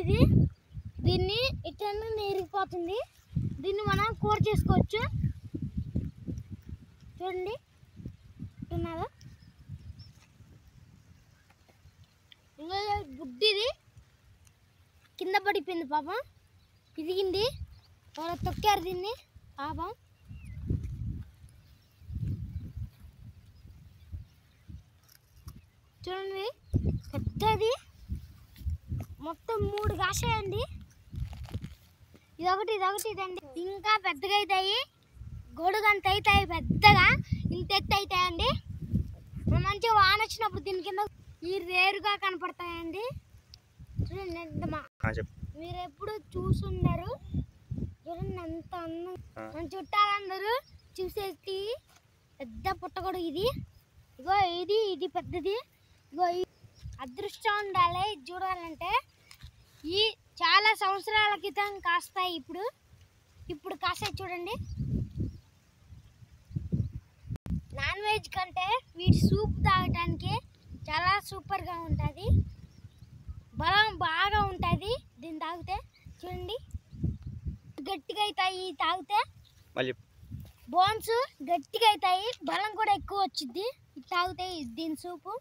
ఇది దీన్ని ఇట్లా ఇరిగిపోతుంది. దీన్ని మనం కూర చేసుకోవచ్చు. చూడండి తిన్నారా? ఇంకా గుడ్డిది కింద పడిపోయింది పాపం, ఇరిగింది. తొక్కారు దీన్ని పాపం. చూడండి పెద్దది, మొత్తం 3 కాసాయండి. ఇదొకటి ఇదండి. ఇంకా పెద్దగా అవుతాయి, గొడుగంత అవుతాయి, పెద్దగా ఇంత ఎత్తు అవుతాయండి. మంచిగా వాన వచ్చినప్పుడు దీని కింద ఈ రేరుగా కనపడతాయండి. చూడండి మీరు ఎప్పుడు చూసుండరు. చూడండి ఎంత అందం. మన చుట్టాలందరూ చూసేసి పెద్ద పుట్టగొడుగు ఇది. ఇగో ఇది పెద్దది. ఇగో అదృష్టం ఉండాలి చూడాలంటే. ఈ చాలా సంవత్సరాల క్రితం కాస్తాయి, ఇప్పుడు కాస్తాయి. చూడండి నాన్ వెజ్ కంటే వీటి సూప్ తాగటానికి చాలా సూపర్గా ఉంటుంది. బలం బాగా ఉంటుంది దీన్ని తాగితే. చూడండి గట్టిగా అవుతాయి తాగితే, బోన్స్ గట్టిగా అవుతాయి, బలం కూడా ఎక్కువ వచ్చింది ఇది తాగితే. దీని సూపు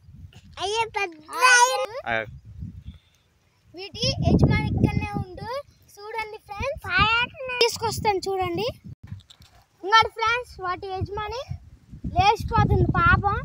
వీటి యజమాని ఇక్కడనే ఉండు. చూడండి ఫ్రెండ్స్, తీసుకొస్తాను చూడండి. ఇంకా ఫ్రెండ్స్ వాటి యజమాని లేచిపోతుంది పాపం.